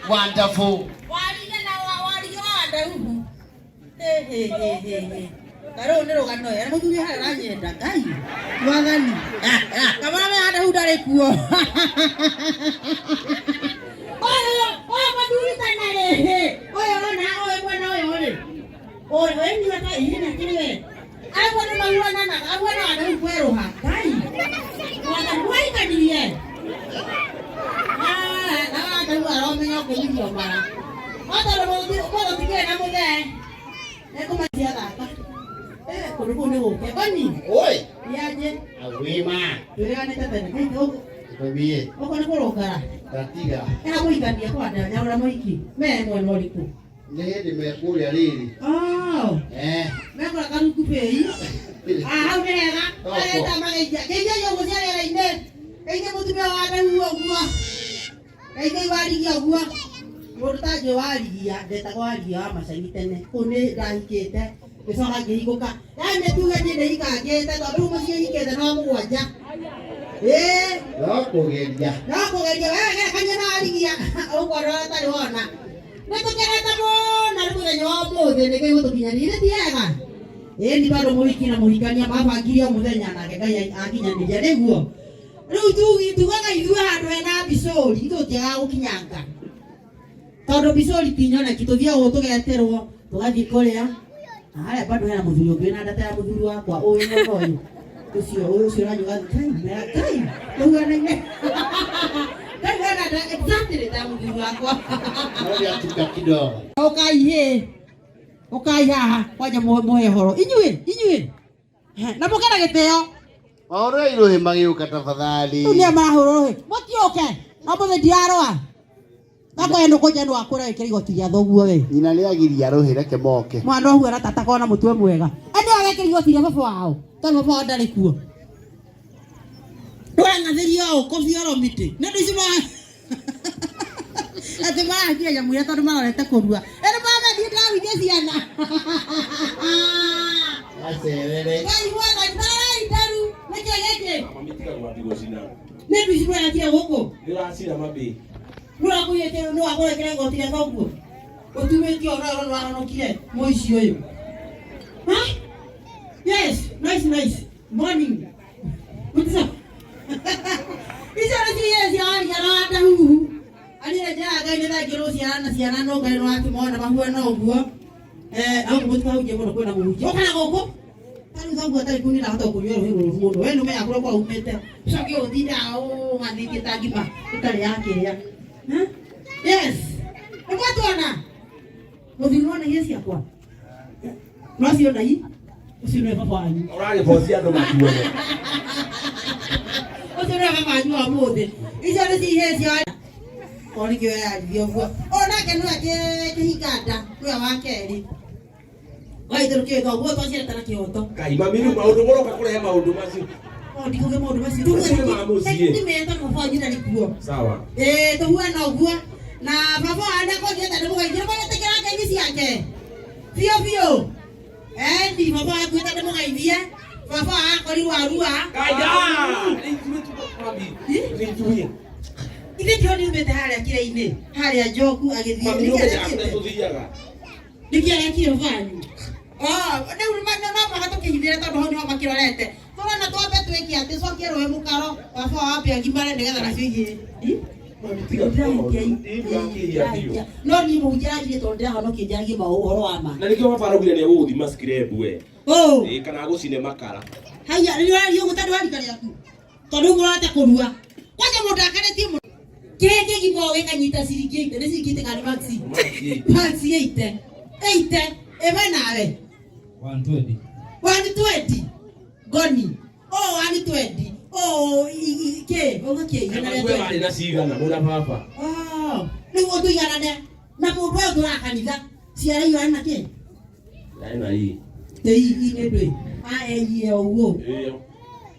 Wonderful. Karo nero kano ya mutu ya ranye ndakai wagani kamana me ada udare kuo oyo maduri tanare oyo na oyo bwana oyo wewe ni wata ina kile ai bwana mangwana na abwana ana kwero ha kai wana kwai kadiye na tawa ro menyo ko ni bara ata ro mo tige na mo de ko matia da Kurukuno ke bani Oi yaje awema tuliane tata ni kidogo tobie okona koroka tatiga era muikandia kwa da nyaura moiki me mwana oliku nende mekuria riri mekora karuku pei hau nega aleta mageja keja yo gociarera ine keja mutumia wa ndu ogua keja warigia ogua murtaje warigia ndetagwo warigia wa macaini tene kune ndahikite Besok ngihiguka yani tuge ni ikagete tondu mucie hikete no mugwanja nokugeria wewe kanya na arigia ukwara tari wona nitukereta mona rikuthenya wa muthi nikiu tukinyanire tiega ni bado muhiki na muhikania mabangiria muthenya nake Ngai akinyaniria niguo riu tugaga ithuĩ handũ hena bicori itũtiaga gũkinyanga tondu bicori tinyona kituthia tugeterwo tugathii kuria haya bado hana muthuri ũngĩ na ndata ya muthuri wakwa ũyũ ũyũ ucio ranyuga kai ũganaine kana da exactly da muthuri wakwa ndio tuka kidogo ukai haha kwanja mohe horo inyuĩ na mũkena gĩtĩo ore irohe magiuka tafadhali dunia mahorohe motioke ambe ndiaroa Tako endo koja ndo akora ikirigo tiria thoguo we. Nyina ni agiria rohe reke moke. Mwana ohu ara tata kona mutwe mwega. Endo agekirigo tiria baba wao. Tano baba ndari kuo. Ndwanga thirio kofi oro miti. Ndio cima. Ati mara kile ya muya tondu marorete kurua. Endo baba ndi ndawi ndeciana. Acerere. Ngai mwana ndara itaru. Neke. Mamitika ngwatigo cina. Ndio cima ya tia goko. Ndiracira mabi. Nura kuyete no agora kire ngotire thoguo. Utumeti ora no anokire moici uyu. Ha? Yes, nice. Morning. What's up? Isara yes ya rada hu. Ali na jaga ine da giro siana no ga no ati mona mahua no guo. Au mutka uje mono kwena muji. Okana goko. Tani thoguo tari kuni na hata kunyoro hiru mundo. We no me akoro kwa umete. Saki odida o ngani kitagima. Itari yake ya. Yes. Watu wana. Mudhiona Yesu yakwa. Nasi ona hii. Usiwe baba wangu. Orage bosi ando makuone. Usiwe baba wangu amode. Ijo ni Yesu ya. Oni kyo ya diogwa. Ona ke no ake higada. Kwa wakeri. Wai turuke ko go to cia tana kioto. Kai mami ni maundu goroka kure he maundu macio. Ndiko ge maundu macio. Ni menda mufanye na likuo. Sawa. To huwa na huwa. Na baba ana ko jeta ndimo ngira bana tekera ka ngisi yake. Fio. Ndi baba akuita ndimo ngaithia. Baba akori warua. Kaida. Ni Ile joni umete haria kire-ini. Haria joku agithia. Nikia kire vanyu. Ndio mama hatokeithira tondu ho ni makirorete. Tona twambe twiki ati cokero we mukaro. Baba wapi agimare nigetha na ciye. No ni mujaji tondu ndahano kinjagi maũhoro wa ma. Na nikio baba arugire ni guthima scrap we. Kana gucine makara. Haya ni gutari wari kare yaku. Tondu ngorate kurua. Kwaje mundu akaretie mu. Kenge gibo we kanyita siriki ite ne siriki tekani maxi. Maxi ite. Eba nawe. 120. Goni. 120. Ke, ina le bali na sigana mura papa. Ni wotu yana ne. Na mundu wa tura kanitha. Ciara iyo ana ke. Na hii. Hii ne bre. Ye owo.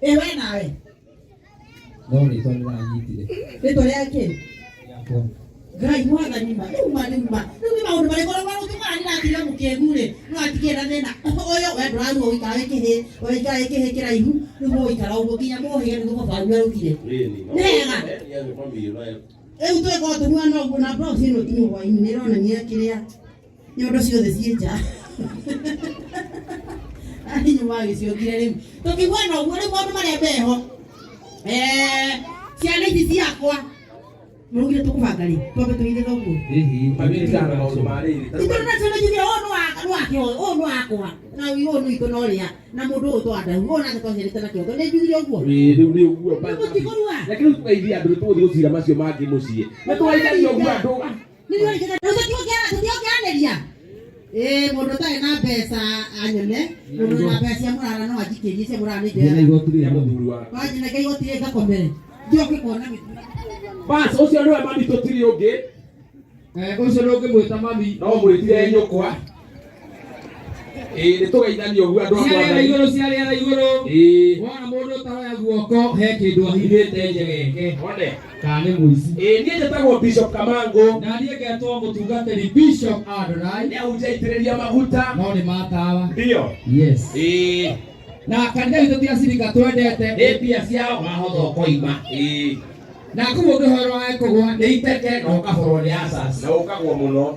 Eba nawe. Dori to ni anyitire. Ito yake. Yapo. Gai mwana ni ma. Ni maundu mari kora waru tumani na tira mukegure. No atikira thina. Oyo we ndwaru oikawe kihe. Oikawe kihe kiraihu. Ni mo ikara ugo kinya mo he ni go baru arukire. Nega. Eu tu ko tu mwana wangu na bro sino tu wa inero na nyekiria. Nyodo ciothe cienja. Ari nyumagi ciothe ri. Tukigwana uguo ri maundu maria meho. Ciana ici ciakwa. Murugire tukubanga ri. Twambe tuige thoguo. Mami kana maundu mari. Itona ciana juge onu wake onu akwa. Na onu ikono ria. Na mundu uyu twanda. Ona gatocerete na kiondo. Ni jugire uguo. Ni uguo ba. Lakini tukaithia andu tuthi gucira macio mangi mucii. Ni twaithagia uguo andu. Ni wali kana. Tutiokianeria. Mundu tari na mbeca anyone. Mundu na mbeca murara no ajikirie cia murara ni Yena igotire ya muthuri wa. Waje na kaigo tire gakomere. Ndio kikona gitu. Bas ucio ndio mami tutiri ungi. Ucio ndio ngimwita mami. No mwitire nyukwa. Ni tugeithania uguo andu Ciarera iguru. Wona mundu taroya guoko he kindu ahithite njegeke. One. Kana ni muici. Nie njĩtagwo Bishop Kamango. Na niĩ ngetwo mũtungatĩri Bishop Adonai. Nĩ ahunjaitĩrĩria maguta. No nĩ matawa. Ndio. Yes. Na kanitha witũ ti acirika twendete. Nĩ mbia ciao mahotho koima. Na kuo ngĩhoro wa kũgwa nĩ iteke na ũkaborwo nĩ asas. Na ũkagwo mũno.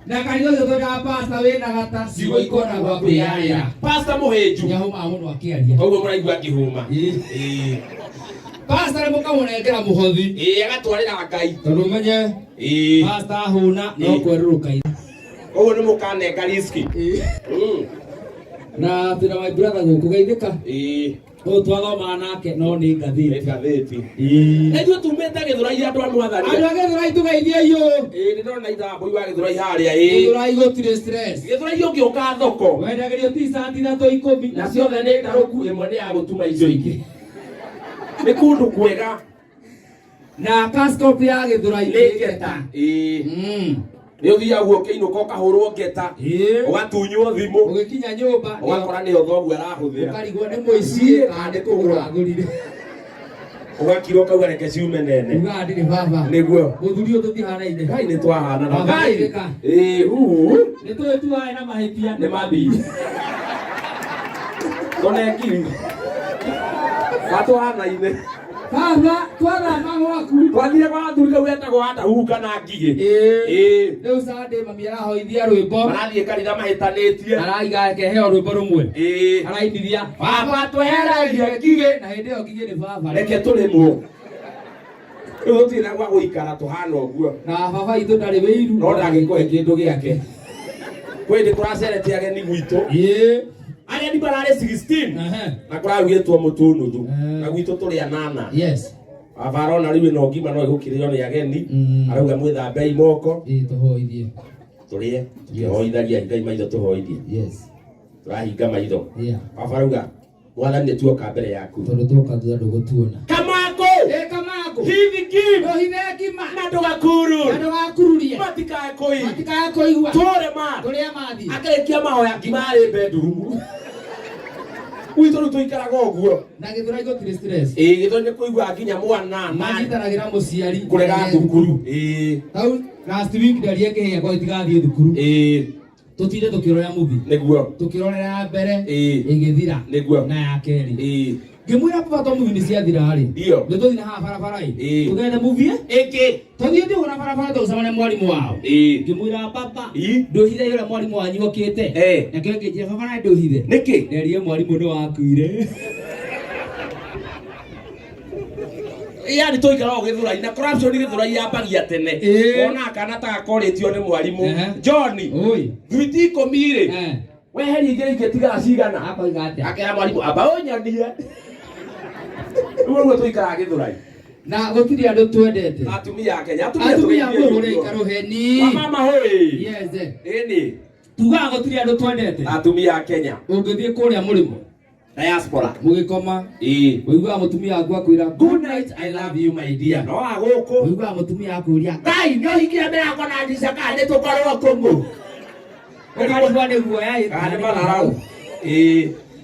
Na kanitha witũ twendaga pastor wĩna gata ciugo ikona gwa kwĩyaria. Pastor Mũhĩnju. Nĩahumaga mũno akĩaria. Koguo mũraigua akĩhũma. Pastor nĩ mũkamũnengera mũhothi. Agatwarĩra Ngai. Tondũ ũmenye pastor ahũna no kwerũrũka. Koguo nĩ mũkanenga riski. Na twĩna my brother gũkũ geithĩka. Ũyũ twathomaga nake no nĩ ngathĩti. Ngathĩti. Ithuĩ tumĩte Gĩthũrai andũ a Mwathani. Andũ a Gĩthũrai tũgeithie nĩ ndona ithambũi wa Gĩthũrai harĩa. Gĩthũrai gũtirĩ stress. Gĩthũrai ũngĩũka thoko. Wendagĩrio t-shirt 310. Na ciothe nĩ ndarũku, ĩmwe nĩ ya gũtuma icio ingĩ. Nĩ kũndũ kwega. Na cascot ya Gĩthũrai nĩ ngeta. Nĩ ũthiaga guo ũkĩinũka ũkahũrwo ngeta. Ũgatunywo thimũ. Ũgĩkinya nyũmba. Ũgakora nĩyo thoguo arahũthĩra. Ũkarigwo nĩ mũici kana nĩ kũgũra agũrire. Ũgakira ũkauga reke ciume nene. Uga ndirĩ baba. Nĩguo. Mũthuri ũyũ tũtihanaine. Ngai nĩ twahana na Ngai. Nĩ tũĩ tuae na mahĩtia. Nĩ mambi. Tonekiri. Gatwahanaine. Baba, twathama gwaku. Twathire kwa gathuri kau getagwo Hatahuka na Ngigĩ. Rĩu Sunday mami arahoithia rwĩmbo. Marathiĩ kanitha mahĩtanĩtie. Araiga keheo rwĩmbo rũmwe. Arainithia baba tweheragia Ngigĩ. Na hĩndĩ ĩyo Ngigĩ nĩ baba. Reke tũrĩmwo. Rĩu gũtirĩ na gwa gũikara tũhana ũguo. Na baba itũ ndarĩ wĩiru. No ndagĩkũhe kĩndũ gĩake. Kwĩ hĩndĩ tũracerete ageni gwitũ. Ageni bararĩ 16. Na kũrarugĩtwo mũtũnũthũ. Na gwitũ tũrĩ 8. Yes. Baba arona rĩu ĩno ngima no ĩgũkĩrĩo nĩ ageni. Arauga mwĩthambei moko. Tũhoithie. Tũrĩe. Tũhoithagia Ngai maitho tũhoithie. Yes. Tũrahinga maitho. Baba arauga Mwathani nĩ tuoka mbere yaku. Tondũ tuoka thutha ndũgũtuona. Kamango. Kamango. Hivi kim. Ndohithe ngima. Na ndũgakuru. Na ndũgakururie. Matikae kũigua. Matikae kũigua. Tũre ma. Tũrĩa mathi. Akĩrĩkia mahoya ngima arĩ bedroom. Gwitũ rĩu tũikaraga ũguo. Na Gĩthũrai gũtirĩ stress. Gĩthũrai nĩ kũigua nginya mwana. Manyitanagĩra mũciari. Kũrega thukuru. Hau last week ndarie kĩhĩa kwa itigathiĩ thukuru. Tũtinde tũkĩrora movie. Nĩguo. Tũkĩrorera mbere ĩgĩthira. Nĩguo. Na ya kerĩ. Ngĩmwĩra baba to movie nĩ ciathira-rĩ. Ndio. Nĩ tũthiĩ haha barabara-ĩ. Tũgende movie ĩngĩ. Tũthiĩ thĩ na barabara tũgũcemania mwarimũ wao. Ngĩmwĩra baba ndũhithe ũrĩa mwarimũ wanyu okĩte. Nakĩo ngĩnjĩra baba na ndũhithe. Nĩkĩ? Nderie mwarimũ nĩ wakuire. Yani tũikara o Gĩthũrai na corruption Gĩthũrai yambagia tene. Ona kana ta akorĩtio nĩ mwarimũ. John. Thwiti 10-rĩ. Weheria igĩrĩ ingĩtiga cigana. Akoiga atĩa? Akĩra mwarimũ amba ũnyandie. Rĩu tũikara Gĩthũrai. Na gũtirĩ andũ twendete. Atumia a Kenya. Atumia mũhũre ikarũheni. Mama hoi. Yes. Ĩni. Tugaga gũtirĩ andũ twendete. Atumia a Kenya. Ũngĩthiĩ kũrĩa mũrĩmo. Diaspora. Mũgĩkoma. Ũiguaga mũtumia waku akwĩra good night I love you my dear. No agũkũ. Ũiguaga mũtumia akũria. Ngai nĩ ũhikire mbere yakwa na ndica kana nĩ tũkorwo kũngũ. Ũkarigwa nĩ guoya ĩ. Kana nĩ mararau.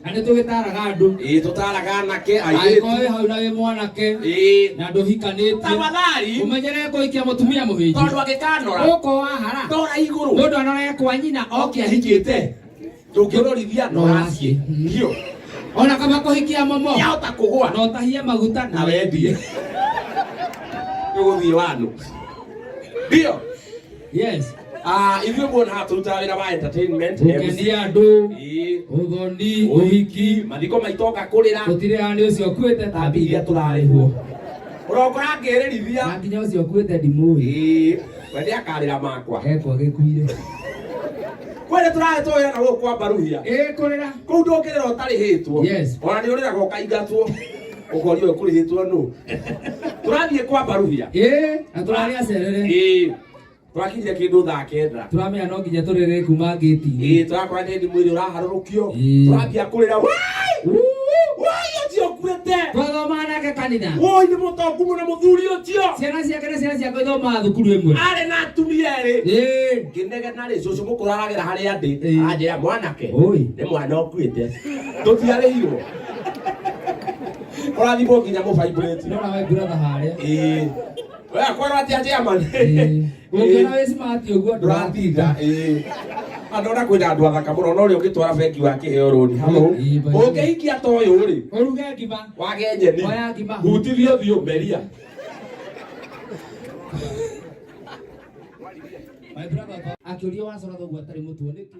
Na nĩ tũgĩtaraga andũ. Tũtaraga anake airĩtu. Angĩkorwo hau na wĩ mwanake. Na ndũhikanĩtie. Tafadhali. Ũmenyere kũhikia mũtumia mũhĩnju. Tondũ angĩkanora. Gũkũ wahara. Ndora igũrũ. Mũndũ anora kwa nyina oke ahikĩte. Ndũngĩrorithia no aciĩ. Ndio. Ona kama kũhikia momo. Yahota kũgũa. No tahie maguta na wendie. Uguthie wanu. Ndio. Yes. Ithuĩ muona haturuta wĩra wa entertainment. Gũkenia andũ. Ũthoni, ũhiki, mathiko maitũ oka kũrĩra. Gũtirĩ hani ũcio ũkuĩte ta mbia iria tũrarĩhwo. Ũrokora ngĩrĩrithia. Na nginya ũcio ũkuĩte ndimũĩ. We nĩakarĩra makwa. Ekwo gĩkuire. Kwene tũrarĩtwo wĩra na gũkũ kwa Mbaruhia. Kũrĩra. Kũu ndũngĩrĩra ũtarĩhĩtwo. Yes. Ona nĩũrĩraga ũkaingatwo. Ũkorio ũkũrĩhĩtwo nũ. Tũrathiĩ kwa Mbaruhia. Na tũrarĩ acerere. Twakinyire kindu thaa kenda. Turamenya no nginya turere kuma gate-ini. Turakora ndi mwiri uraharurukio. Turambia kurira. Wai atio kwete. Twathoma nake kanitha. Woi ni mutongu muno muthuri utio. Ciana ciake na ciana ciake ithoma thukuru imwe. Ari na atumia eri. Kindege na ri cucu mukuraragira hari andi. Anjira mwanake. Ni mwana okuite. Tutiarihirwo. Ũrathimwo nginya mũvibrate. No na we brother haria. We akwara ati atia man. Gũkĩra wĩ smart ũguo ndũratinda. Andona kwĩna andũ athaka mũno no rĩo ũgĩtwara bengi wa kĩheo rũni. Halo. Ũngĩhikia ta ũyũ rĩ. Ũruge ngima. Wage nyeni. Oya ngima. Hutithio thiũ meria. My brother akĩũria wacora thoguo atarĩ mũtuo nĩkĩ?